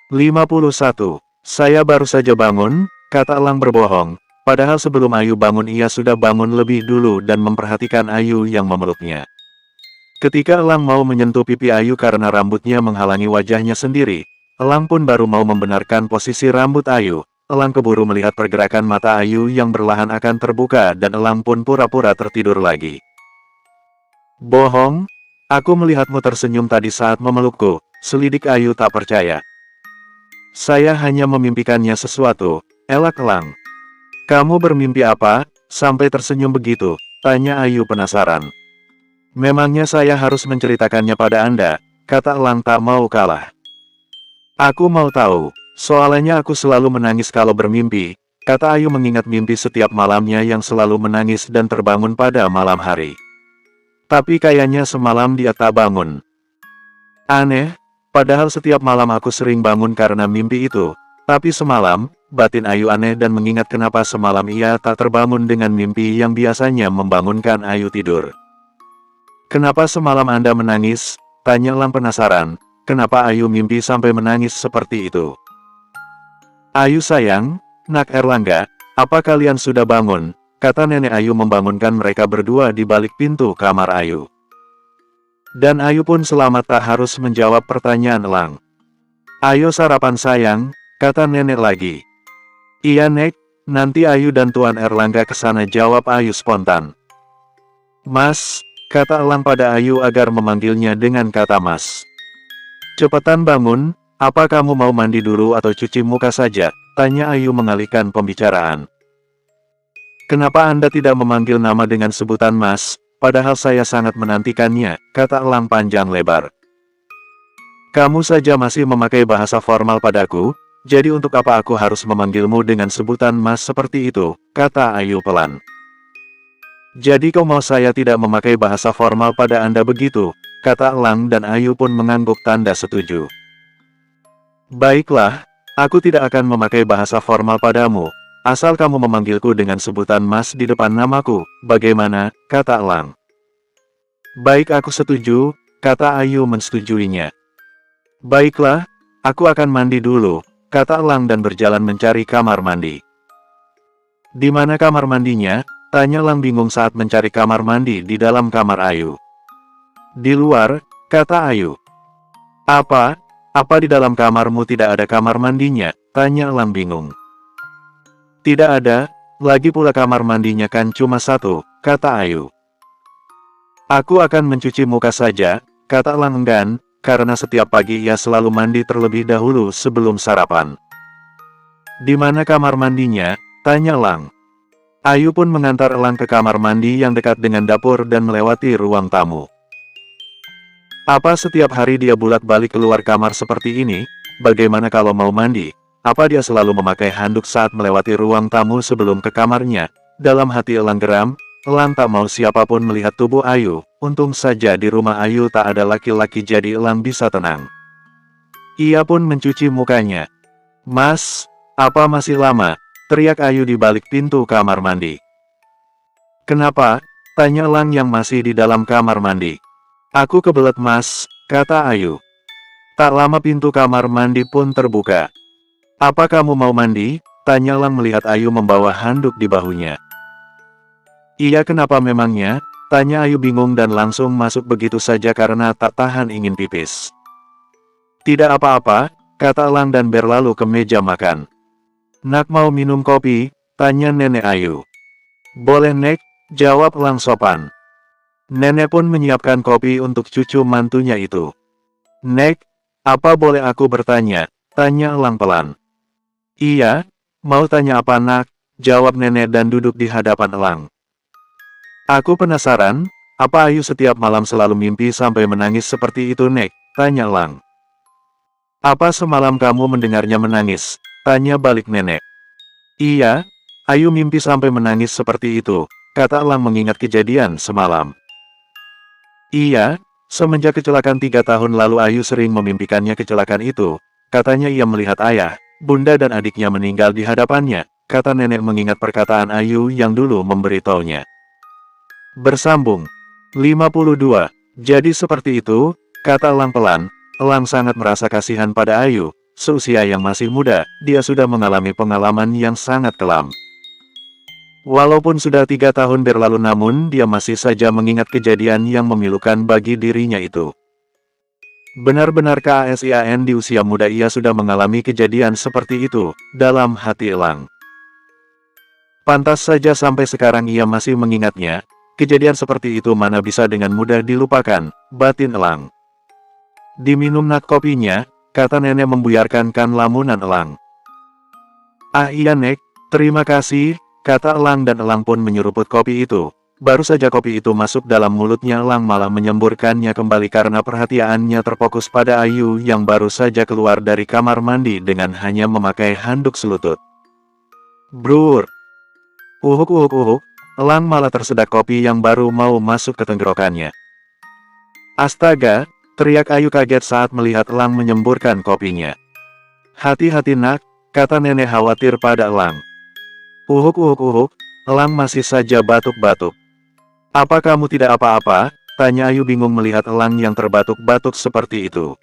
51. Saya baru saja bangun, kata Elang berbohong. Padahal sebelum Ayu bangun ia sudah bangun lebih dulu dan memperhatikan Ayu yang memeluknya. Ketika Elang mau menyentuh pipi Ayu karena rambutnya menghalangi wajahnya sendiri, Elang pun baru mau membenarkan posisi rambut Ayu. Elang keburu melihat pergerakan mata Ayu yang perlahan akan terbuka dan Elang pun pura-pura tertidur lagi. Bohong, aku melihatmu tersenyum tadi saat memelukku, selidik Ayu tak percaya. Saya hanya memimpikannya sesuatu, elak Elang. Kamu bermimpi apa, sampai tersenyum begitu? Tanya Ayu penasaran. Memangnya saya harus menceritakannya pada Anda, kata Elang tak mau kalah. Aku mau tahu, soalnya aku selalu menangis kalau bermimpi, kata Ayu mengingat mimpi setiap malamnya yang selalu menangis dan terbangun pada malam hari. Tapi kayaknya semalam dia tak bangun. Aneh, padahal setiap malam aku sering bangun karena mimpi itu, tapi semalam, batin Ayu aneh dan mengingat kenapa semalam ia tak terbangun dengan mimpi yang biasanya membangunkan Ayu tidur. Kenapa semalam Anda menangis? Tanya Elang penasaran, kenapa Ayu mimpi sampai menangis seperti itu? Ayu sayang, Nak Erlangga, apa kalian sudah bangun? Kata nenek Ayu membangunkan mereka berdua di balik pintu kamar Ayu. Dan Ayu pun selamat tak harus menjawab pertanyaan Elang. Ayo sarapan sayang, kata nenek lagi. Iya Nek, nanti Ayu dan Tuan Erlangga kesana, jawab Ayu spontan. Mas, kata Elang pada Ayu agar memanggilnya dengan kata Mas. Cepetan bangun, apa kamu mau mandi dulu atau cuci muka saja? Tanya Ayu mengalihkan pembicaraan. Kenapa Anda tidak memanggil nama dengan sebutan Mas, padahal saya sangat menantikannya, kata Elang panjang lebar. Kamu saja masih memakai bahasa formal padaku, jadi untuk apa aku harus memanggilmu dengan sebutan Mas seperti itu, kata Ayu pelan. Jadi kau mau saya tidak memakai bahasa formal pada Anda begitu, kata Elang dan Ayu pun mengangguk tanda setuju. Baiklah, aku tidak akan memakai bahasa formal padamu, asal kamu memanggilku dengan sebutan Mas di depan namaku, bagaimana, kata Elang. Baik aku setuju, kata Ayu mensetujuinya. Baiklah, aku akan mandi dulu, kata Elang dan berjalan mencari kamar mandi. Di mana kamar mandinya? Tanya Elang bingung saat mencari kamar mandi di dalam kamar Ayu. Di luar, kata Ayu. Apa di dalam kamarmu tidak ada kamar mandinya? Tanya Elang bingung. Tidak ada, lagi pula kamar mandinya kan cuma satu, kata Ayu. Aku akan mencuci muka saja, kata Elang enggan, karena setiap pagi ia selalu mandi terlebih dahulu sebelum sarapan. Di mana kamar mandinya? Tanya Elang. Ayu pun mengantar Elang ke kamar mandi yang dekat dengan dapur dan melewati ruang tamu. Apa setiap hari dia bolak-balik keluar kamar seperti ini? Bagaimana kalau mau mandi? Apa dia selalu memakai handuk saat melewati ruang tamu sebelum ke kamarnya? Dalam hati Elang geram, Elang tak mau siapapun melihat tubuh Ayu. Untung saja di rumah Ayu tak ada laki-laki jadi Elang bisa tenang. Ia pun mencuci mukanya. Mas, apa masih lama? Teriak Ayu di balik pintu kamar mandi. Kenapa? Tanya Elang yang masih di dalam kamar mandi. Aku kebelet Mas, kata Ayu. Tak lama pintu kamar mandi pun terbuka. Apa kamu mau mandi? Tanya Elang melihat Ayu membawa handuk di bahunya. Iya kenapa memangnya? Tanya Ayu bingung dan langsung masuk begitu saja karena tak tahan ingin pipis. Tidak apa-apa, kata Elang dan berlalu ke meja makan. Nak mau minum kopi? Tanya nenek Ayu. Boleh Nek, jawab Elang sopan. Nenek pun menyiapkan kopi untuk cucu mantunya itu. Nek, apa boleh aku bertanya? Tanya Elang pelan. Iya, mau tanya apa Nak? Jawab nenek dan duduk di hadapan Elang. Aku penasaran, apa Ayu setiap malam selalu mimpi sampai menangis seperti itu Nek? Tanya Elang. Apa semalam kamu mendengarnya menangis? Tanya balik nenek. Iya, Ayu mimpi sampai menangis seperti itu, kata Elang mengingat kejadian semalam. Iya, semenjak kecelakaan 3 tahun lalu Ayu sering memimpikannya kecelakaan itu, katanya ia melihat ayah, bunda dan adiknya meninggal di hadapannya, kata nenek mengingat perkataan Ayu yang dulu memberitahunya. Bersambung. 52. Jadi seperti itu, kata Elang pelan. Elang sangat merasa kasihan pada Ayu. seusia yang masih muda, dia sudah mengalami pengalaman yang sangat kelam. Walaupun sudah 3 tahun berlalu namun dia masih saja mengingat kejadian yang memilukan bagi dirinya itu. Benar-benar KASIAN di usia muda ia sudah mengalami kejadian seperti itu, dalam hati Elang. Pantas saja sampai sekarang ia masih mengingatnya, kejadian seperti itu mana bisa dengan mudah dilupakan, batin Elang. Diminum nak kopinya, kata nenek membuyarkan lamunan Elang. Ah iya Nek, terima kasih, kata Elang dan Elang pun menyeruput kopi itu. Baru saja kopi itu masuk dalam mulutnya Elang malah menyemburkannya kembali karena perhatiannya terfokus pada Ayu yang baru saja keluar dari kamar mandi dengan hanya memakai handuk selutut. Brur! Uhuk, Elang malah tersedak kopi yang baru mau masuk ke tenggorokannya. Astaga, teriak Ayu kaget saat melihat Elang menyemburkan kopinya. Hati-hati nak, kata nenek khawatir pada Elang. Uhuk, Elang masih saja batuk-batuk. Apa kamu tidak apa-apa? Tanya Ayu bingung melihat Elang yang terbatuk-batuk seperti itu.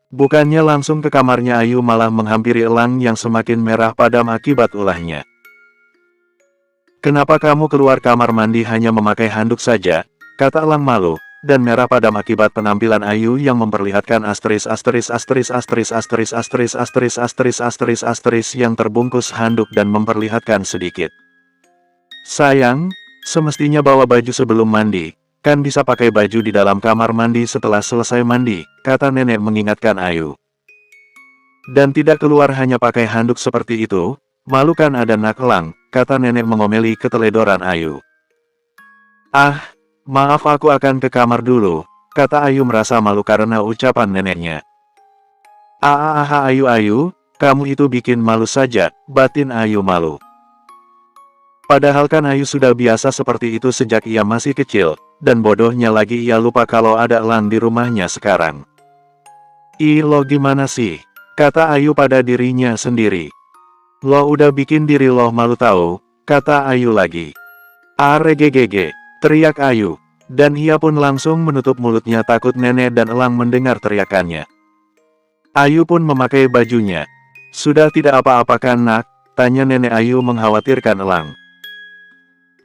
Bukannya langsung ke kamarnya Ayu malah menghampiri Elang yang semakin merah padam akibat ulahnya. Kenapa kamu keluar kamar mandi hanya memakai handuk saja? Kata Elang malu, dan merah padam akibat penampilan Ayu yang memperlihatkan asteris yang terbungkus handuk dan memperlihatkan sedikit. Sayang, semestinya bawa baju sebelum mandi, kan bisa pakai baju di dalam kamar mandi setelah selesai mandi, kata nenek mengingatkan Ayu. Dan tidak keluar hanya pakai handuk seperti itu, malu kan ada nak Elang, kata nenek mengomeli keteledoran Ayu. Ah, maaf aku akan ke kamar dulu, kata Ayu merasa malu karena ucapan neneknya. Ayu, kamu itu bikin malu saja, batin Ayu malu. Padahal kan Ayu sudah biasa seperti itu sejak ia masih kecil, dan bodohnya lagi ia lupa kalau ada Elang di rumahnya sekarang. Ih lo gimana sih, kata Ayu pada dirinya sendiri. Lo udah bikin diri lo malu tahu, kata Ayu lagi. Aregegege, teriak Ayu, dan ia pun langsung menutup mulutnya takut nenek dan Elang mendengar teriakannya. Ayu pun memakai bajunya. Sudah tidak apa-apa kan nak? Tanya nenek Ayu mengkhawatirkan Elang.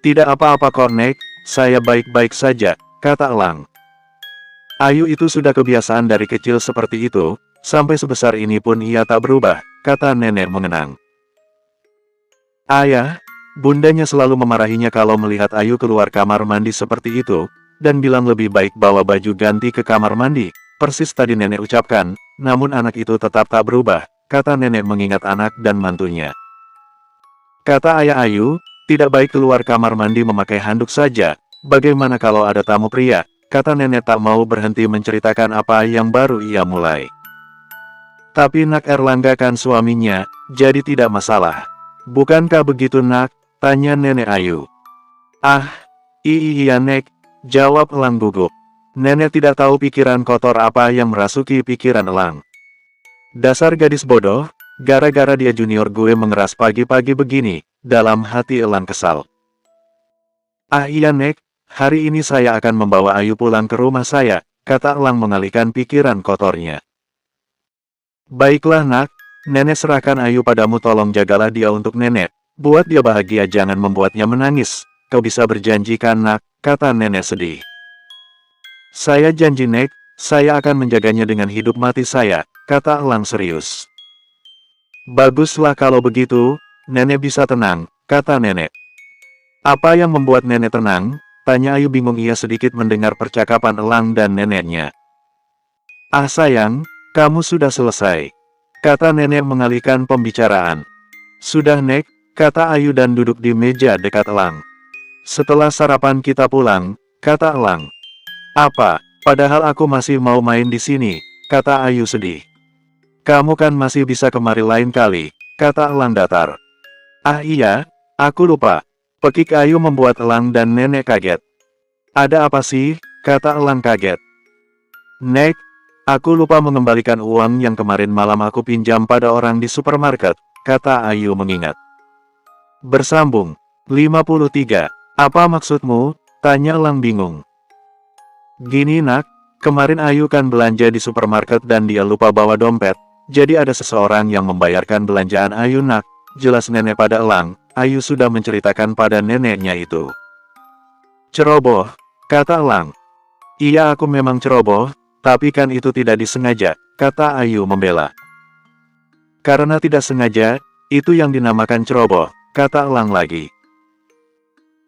Tidak apa-apa kok Nek, saya baik-baik saja, kata Elang. Ayu itu sudah kebiasaan dari kecil seperti itu, sampai sebesar ini pun ia tak berubah, kata nenek mengenang. Ayah, bundanya selalu memarahinya kalau melihat Ayu keluar kamar mandi seperti itu, dan bilang lebih baik bawa baju ganti ke kamar mandi, persis tadi nenek ucapkan, namun anak itu tetap tak berubah, kata nenek mengingat anak dan mantunya. Kata ayah Ayu, tidak baik keluar kamar mandi memakai handuk saja, bagaimana kalau ada tamu pria, kata nenek tak mau berhenti menceritakan apa yang baru ia mulai. Tapi nak Erlangga kan suaminya, jadi tidak masalah. Bukankah begitu nak? Tanya nenek Ayu. Ah, iya Nek, jawab Elang gugup. Nenek tidak tahu pikiran kotor apa yang merasuki pikiran Elang. Dasar gadis bodoh, gara-gara dia junior gue mengeras pagi-pagi begini, dalam hati Elang kesal. Ah iya Nek, hari ini saya akan membawa Ayu pulang ke rumah saya, kata Elang mengalihkan pikiran kotornya. Baiklah nak, nenek serahkan Ayu padamu tolong jagalah dia untuk nenek, buat dia bahagia jangan membuatnya menangis, kau bisa berjanji kan nak, kata nenek sedih. Saya janji Nek, saya akan menjaganya dengan hidup mati saya, kata Elang serius. Baguslah kalau begitu, nenek bisa tenang, kata nenek. Apa yang membuat nenek tenang? Tanya Ayu bingung ia sedikit mendengar percakapan Elang dan neneknya. Ah sayang, kamu sudah selesai, kata nenek mengalihkan pembicaraan. Sudah Nek, kata Ayu dan duduk di meja dekat Elang. Setelah sarapan kita pulang, kata Elang. Apa, padahal aku masih mau main di sini, kata Ayu sedih. Kamu kan masih bisa kemari lain kali, kata Elang datar. Ah iya, aku lupa. Pekik Ayu membuat Elang dan nenek kaget. Ada apa sih, kata Elang kaget. Nek, aku lupa mengembalikan uang yang kemarin malam aku pinjam pada orang di supermarket, kata Ayu mengingat. Bersambung, 53. Apa maksudmu? Tanya Elang bingung. Gini nak, kemarin Ayu kan belanja di supermarket dan dia lupa bawa dompet, jadi ada seseorang yang membayarkan belanjaan Ayu nak, jelas nenek pada Elang, Ayu sudah menceritakan pada neneknya itu. Ceroboh, kata Elang. Iya aku memang ceroboh, tapi kan itu tidak disengaja, kata Ayu membela. Karena tidak sengaja, itu yang dinamakan ceroboh, kata Elang lagi.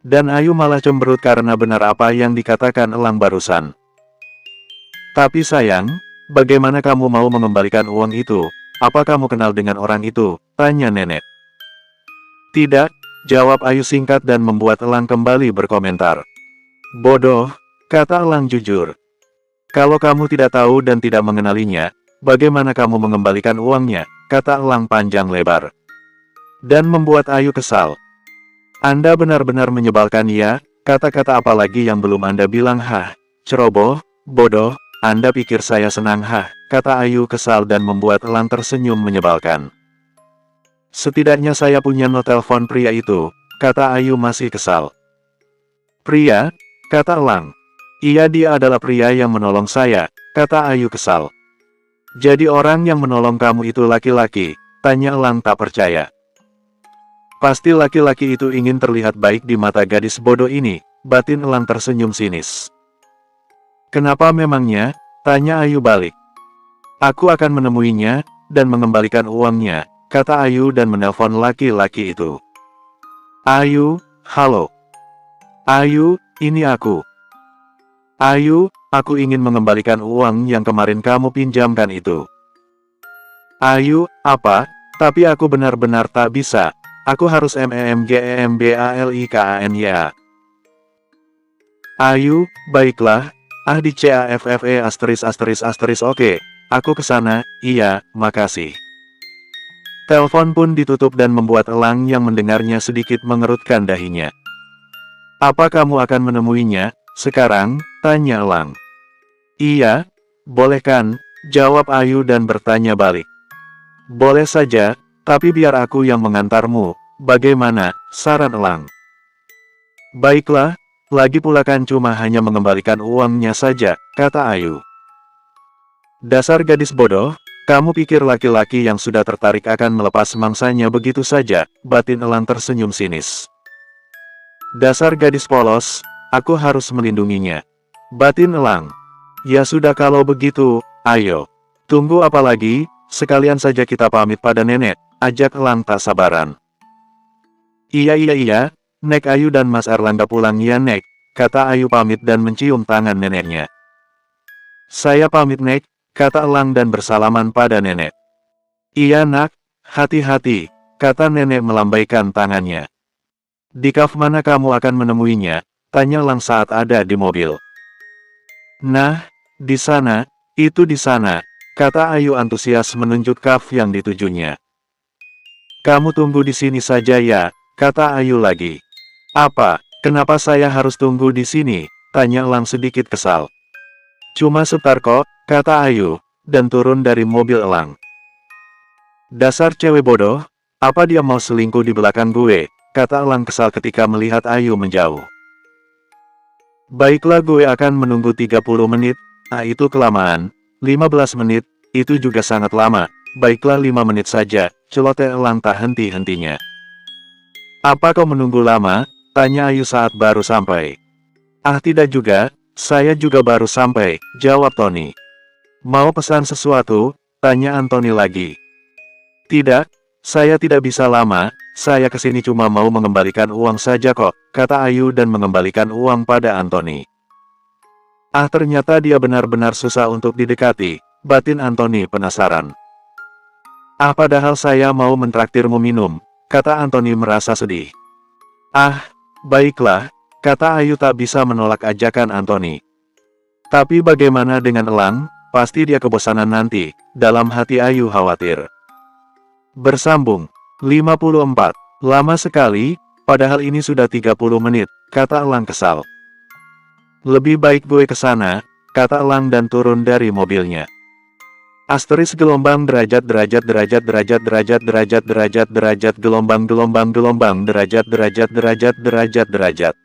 Dan Ayu malah cemberut karena benar apa yang dikatakan Elang barusan. Tapi sayang, bagaimana kamu mau mengembalikan uang itu? Apa kamu kenal dengan orang itu? Tanya nenek. Tidak, jawab Ayu singkat dan membuat Elang kembali berkomentar. Bodoh, kata Elang jujur. Kalau kamu tidak tahu dan tidak mengenalinya, bagaimana kamu mengembalikan uangnya? Kata Elang panjang lebar. Dan membuat Ayu kesal. Anda benar-benar menyebalkan ya, kata-kata apa lagi yang belum Anda bilang hah? Ceroboh, bodoh, Anda pikir saya senang hah? Kata Ayu kesal dan membuat Elang tersenyum menyebalkan. Setidaknya saya punya nomor telepon pria itu, kata Ayu masih kesal. Pria? Kata Elang. Iya dia adalah pria yang menolong saya, kata Ayu kesal. Jadi orang yang menolong kamu itu laki-laki, tanya Elang tak percaya. Pasti laki-laki itu ingin terlihat baik di mata gadis bodoh ini, batin Elang tersenyum sinis. Kenapa memangnya? Tanya Ayu balik. Aku akan menemuinya, dan mengembalikan uangnya, kata Ayu dan menelpon laki-laki itu. Ayu, halo. Ayu, ini aku. Ayu, aku ingin mengembalikan uang yang kemarin kamu pinjamkan itu. Ayu, apa? Tapi aku benar-benar tak bisa. Aku harus memgembalikan. Ayu, baiklah. Di CAFFE **** oke. Aku kesana, iya, makasih. Telepon pun ditutup dan membuat Elang yang mendengarnya sedikit mengerutkan dahinya. Apa kamu akan menemuinya, sekarang? Tanya Elang. Iya, boleh kan? Jawab Ayu dan bertanya balik. Boleh saja, tapi biar aku yang mengantarmu, bagaimana? Saran Elang. Baiklah, lagi pula kan cuma hanya mengembalikan uangnya saja, kata Ayu. Dasar gadis bodoh, kamu pikir laki-laki yang sudah tertarik akan melepas mangsanya begitu saja, batin Elang tersenyum sinis. Dasar gadis polos, aku harus melindunginya. Batin Elang. Ya sudah kalau begitu, ayo. Tunggu apa lagi, sekalian saja kita pamit pada nenek, ajak Elang tak sabaran. Iya, Nek Ayu dan Mas Erlangga pulang ya Nek, kata Ayu pamit dan mencium tangan neneknya. Saya pamit Nek, kata Elang dan bersalaman pada nenek. Iya nak, hati-hati, kata nenek melambaikan tangannya. Di kaf mana kamu akan menemuinya? Tanya Elang saat ada di mobil. Nah, di sana, itu di sana, kata Ayu antusias menunjuk kaf yang ditujunya. Kamu tunggu di sini saja ya, kata Ayu lagi. Apa, kenapa saya harus tunggu di sini? Tanya Elang sedikit kesal. Cuma sebentar kok, kata Ayu, dan turun dari mobil Elang. Dasar cewek bodoh, apa dia mau selingkuh di belakang gue? Kata Elang kesal ketika melihat Ayu menjauh. Baiklah gue akan menunggu 30 menit, itu kelamaan, 15 menit, itu juga sangat lama, baiklah 5 menit saja, celoteh Elang tak henti-hentinya. Apa kau menunggu lama? Tanya Ayu saat baru sampai. Tidak juga, saya juga baru sampai, jawab Tony. Mau pesan sesuatu? Tanya Anthony lagi. Tidak, saya tidak bisa lama, saya kesini cuma mau mengembalikan uang saja kok, kata Ayu dan mengembalikan uang pada Anthony. Ternyata dia benar-benar susah untuk didekati, batin Anthony penasaran. Padahal saya mau mentraktirmu minum, kata Anthony merasa sedih. Baiklah, kata Ayu tak bisa menolak ajakan Anthony. Tapi bagaimana dengan Elang? Pasti dia kebosanan nanti, dalam hati Ayu khawatir. Bersambung. 54. Lama sekali, padahal ini sudah 30 menit, kata Elang kesal. Lebih baik gue kesana, kata Elang dan turun dari mobilnya. Gelombang derajat gelombang derajat.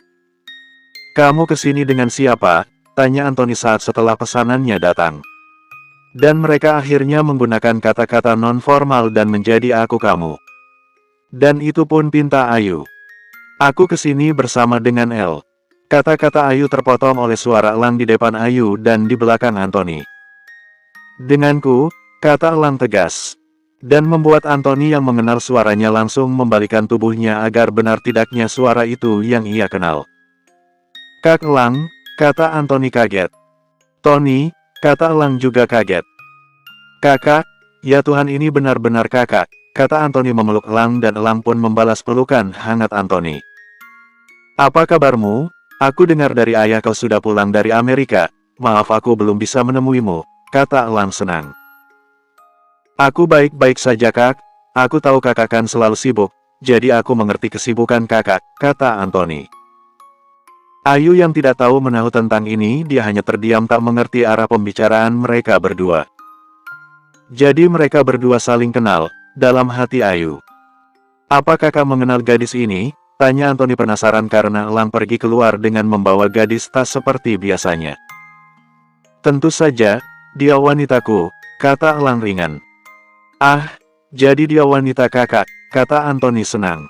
Kamu kesini dengan siapa? Tanya Anthony saat setelah pesanannya datang. Dan mereka akhirnya menggunakan kata-kata non-formal dan menjadi aku kamu. Dan itu pun pinta Ayu. Aku kesini bersama dengan El. Kata-kata Ayu terpotong oleh suara elang di depan Ayu dan di belakang Anthony. Denganku, kata elang tegas. Dan membuat Anthony yang mengenal suaranya langsung membalikkan tubuhnya agar benar tidaknya suara itu yang ia kenal. Kak elang, kata Anthony kaget. Tony, kata elang juga kaget. Kakak, ya Tuhan ini benar-benar kakak, kata Anthony memeluk elang dan elang pun membalas pelukan hangat Anthony. Apa kabarmu? Aku dengar dari ayah kau sudah pulang dari Amerika, maaf aku belum bisa menemuimu, kata elang senang. Aku baik-baik saja kak, aku tahu kakak kan selalu sibuk, jadi aku mengerti kesibukan kakak, kata Anthony. Ayu yang tidak tahu menahu tentang ini dia hanya terdiam tak mengerti arah pembicaraan mereka berdua. Jadi mereka berdua saling kenal, dalam hati Ayu. Apa kakak mengenal gadis ini? Tanya Anthony penasaran karena elang pergi keluar dengan membawa gadis tas seperti biasanya. Tentu saja, dia wanitaku, kata elang ringan. Ah, jadi dia wanita kakak, kata Anthony senang.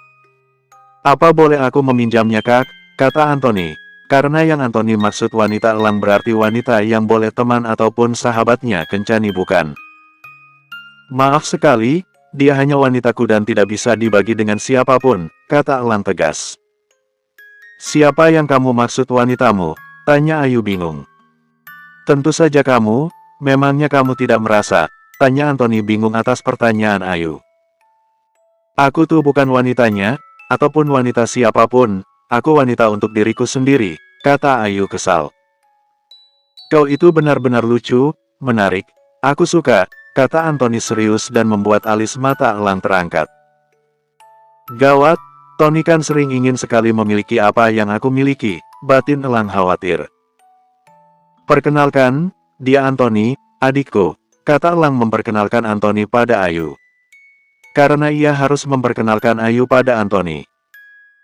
Apa boleh aku meminjamnya kak, kata Anthony, karena yang Anthony maksud wanita elang berarti wanita yang boleh teman ataupun sahabatnya kencani bukan. Maaf sekali, dia hanya wanitaku dan tidak bisa dibagi dengan siapapun, kata elang tegas. Siapa yang kamu maksud wanitamu? Tanya Ayu bingung. Tentu saja kamu, memangnya kamu tidak merasa? Tanya Anthony bingung atas pertanyaan Ayu. Aku tuh bukan wanitanya, ataupun wanita siapapun, aku wanita untuk diriku sendiri, kata Ayu kesal. Kau itu benar-benar lucu, menarik, aku suka, kata Anthony serius dan membuat alis mata elang terangkat. Gawat, Tony kan sering ingin sekali memiliki apa yang aku miliki, batin elang khawatir. Perkenalkan, dia Anthony, adikku. Kata elang memperkenalkan Anthony pada Ayu. Karena ia harus memperkenalkan Ayu pada Anthony.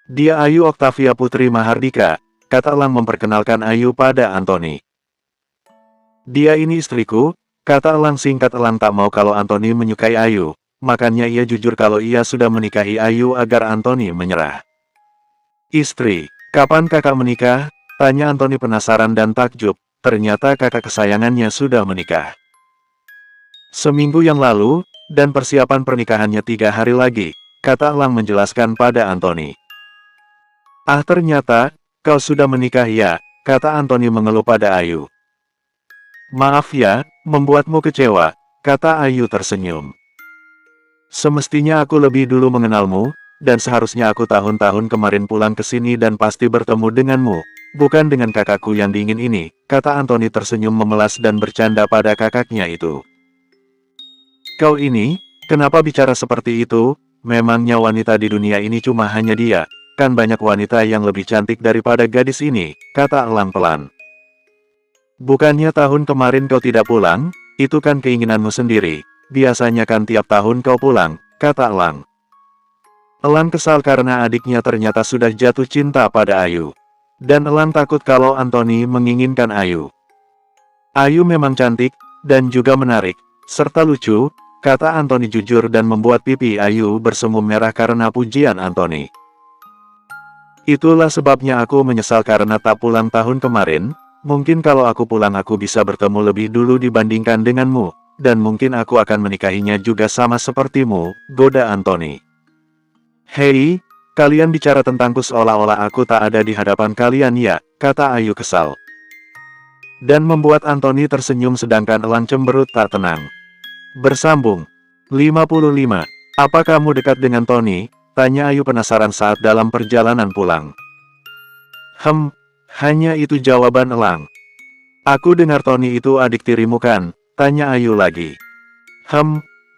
Dia Ayu Octavia Putri Mahardika, kata elang memperkenalkan Ayu pada Anthony. Dia ini istriku, kata elang singkat elang tak mau kalau Anthony menyukai Ayu, makanya ia jujur kalau ia sudah menikahi Ayu agar Anthony menyerah. Istri, kapan kakak menikah? Tanya Anthony penasaran dan takjub, ternyata kakak kesayangannya sudah menikah. Seminggu yang lalu, dan persiapan pernikahannya 3 hari lagi, kata elang menjelaskan pada Anthony. Ah ternyata, kau sudah menikah ya, kata Anthony mengeluh pada Ayu. Maaf ya, membuatmu kecewa, kata Ayu tersenyum. Semestinya aku lebih dulu mengenalmu, dan seharusnya aku tahun-tahun kemarin pulang ke sini dan pasti bertemu denganmu, bukan dengan kakakku yang dingin ini, kata Anthony tersenyum memelas dan bercanda pada kakaknya itu. Kau ini, kenapa bicara seperti itu? Memangnya wanita di dunia ini cuma hanya dia, kan banyak wanita yang lebih cantik daripada gadis ini, kata elang pelan. Bukannya tahun kemarin kau tidak pulang, itu kan keinginanmu sendiri, biasanya kan tiap tahun kau pulang, kata elang. Elang kesal karena adiknya ternyata sudah jatuh cinta pada Ayu. Dan elang takut kalau Anthony menginginkan Ayu. Ayu memang cantik, dan juga menarik, serta lucu, kata Anthony jujur dan membuat pipi Ayu bersemu merah karena pujian Anthony. Itulah sebabnya aku menyesal karena tak pulang tahun kemarin, mungkin kalau aku pulang aku bisa bertemu lebih dulu dibandingkan denganmu, dan mungkin aku akan menikahinya juga sama sepertimu, goda Anthony. Hei, kalian bicara tentangku seolah-olah aku tak ada di hadapan kalian ya, kata Ayu kesal. Dan membuat Anthony tersenyum sedangkan elang cemberut tak tenang. Bersambung. 55. Apa kamu dekat dengan Tony? Tanya Ayu penasaran saat dalam perjalanan pulang. Hanya itu jawaban elang. Aku dengar Tony itu adik tirimu kan? Tanya Ayu lagi.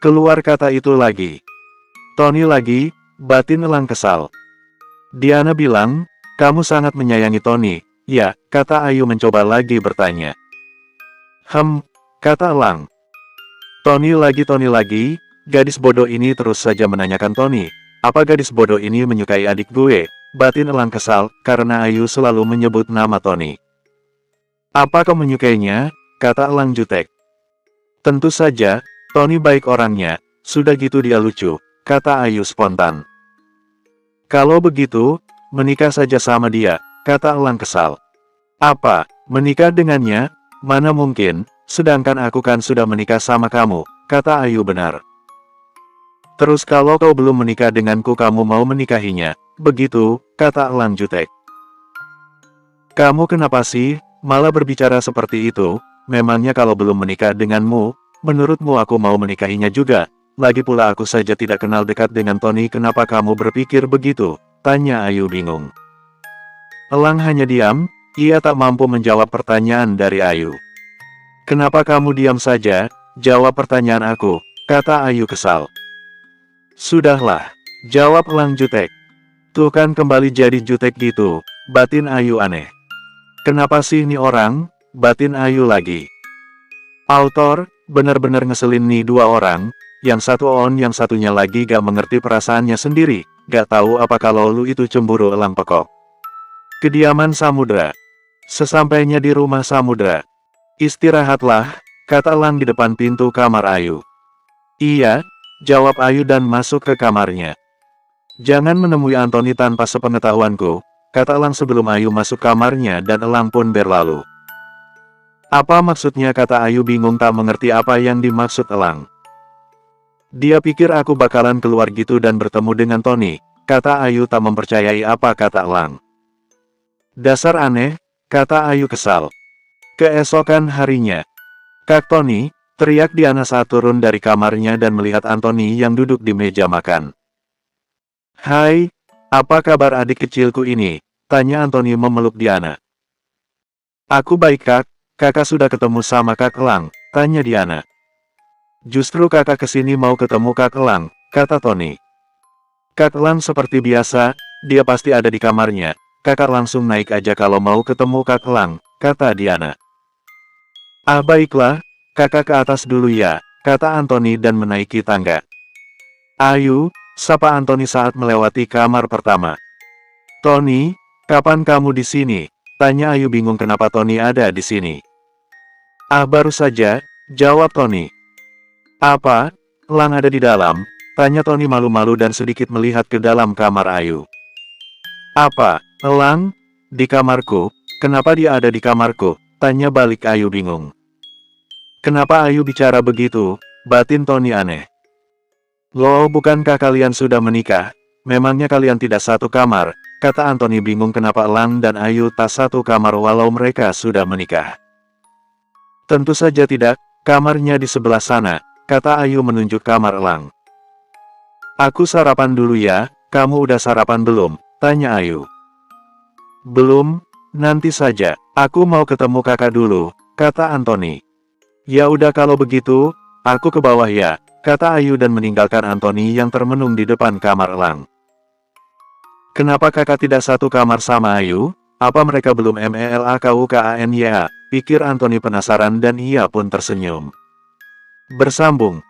Keluar kata itu lagi. Tony lagi, batin elang kesal. Diana bilang, kamu sangat menyayangi Tony, ya, kata Ayu mencoba lagi bertanya. Kata elang. Tony lagi, gadis bodoh ini terus saja menanyakan Tony, apa gadis bodoh ini menyukai adik gue? Batin elang kesal, karena Ayu selalu menyebut nama Tony. Apa kau menyukainya? Kata elang jutek. Tentu saja, Tony baik orangnya, sudah gitu dia lucu, kata Ayu spontan. Kalau begitu, menikah saja sama dia, kata Elang kesal. Apa, menikah dengannya? Mana mungkin, sedangkan aku kan sudah menikah sama kamu, kata Ayu benar. Terus kalau kau belum menikah denganku kamu mau menikahinya, begitu, kata Elang jutek. Kamu kenapa sih, malah berbicara seperti itu, memangnya kalau belum menikah denganmu, menurutmu aku mau menikahinya juga, lagi pula aku saja tidak kenal dekat dengan Tony kenapa kamu berpikir begitu, tanya Ayu bingung. Elang hanya diam, ia tak mampu menjawab pertanyaan dari Ayu. Kenapa kamu diam saja, jawab pertanyaan aku, kata Ayu kesal. Sudahlah, jawab Elang jutek. Tuh kan kembali jadi jutek gitu, batin Ayu aneh. Kenapa sih nih orang, batin Ayu lagi. Autor, bener-bener ngeselin nih dua orang, yang satu on yang satunya lagi gak mengerti perasaannya sendiri, gak tahu apa kalau lu itu cemburu Elang pekok. Kediaman Samudra. Sesampainya di rumah Samudra. Istirahatlah, kata Elang di depan pintu kamar Ayu. Iya, jawab Ayu dan masuk ke kamarnya. Jangan menemui Anthony tanpa sepengetahuanku, kata Elang sebelum Ayu masuk kamarnya dan Elang pun berlalu. Apa maksudnya kata Ayu bingung tak mengerti apa yang dimaksud Elang. Dia pikir aku bakalan keluar gitu dan bertemu dengan Tony, kata Ayu tak mempercayai apa kata Elang. Dasar aneh, kata Ayu kesal. Keesokan harinya, Kak Tony, teriak Diana saat turun dari kamarnya dan melihat Anthony yang duduk di meja makan. Hai, apa kabar adik kecilku ini? Tanya Anthony memeluk Diana. Aku baik kak, kakak sudah ketemu sama Kak Elang, tanya Diana. Justru kakak kesini mau ketemu Kak Elang, kata Tony. Kak Elang seperti biasa, dia pasti ada di kamarnya, kakak langsung naik aja kalau mau ketemu Kak Elang, kata Diana. Ah baiklah, kakak ke atas dulu ya, kata Anthony dan menaiki tangga. Ayu, sapa Anthony saat melewati kamar pertama. Tony, kapan kamu di sini? Tanya Ayu bingung kenapa Tony ada di sini. Ah baru saja, jawab Tony. Apa? Elang ada di dalam? Tanya Tony malu-malu dan sedikit melihat ke dalam kamar Ayu. Apa, Elang? Di kamarku? Kenapa dia ada di kamarku? Tanya balik Ayu bingung. Kenapa Ayu bicara begitu? Batin Tony aneh. Loh bukankah kalian sudah menikah? Memangnya kalian tidak satu kamar? Kata Anthony bingung kenapa Elang dan Ayu tak satu kamar walau mereka sudah menikah. Tentu saja tidak, kamarnya di sebelah sana, kata Ayu menunjuk kamar Elang. Aku sarapan dulu ya, kamu udah sarapan belum? Tanya Ayu. Belum, nanti saja, aku mau ketemu kakak dulu, kata Anthony. Ya udah kalau begitu, aku ke bawah ya, kata Ayu dan meninggalkan Anthony yang termenung di depan kamar Elang. Kenapa kakak tidak satu kamar sama Ayu? Apa mereka belum melakukanya? Pikir Anthony penasaran dan ia pun tersenyum. Bersambung.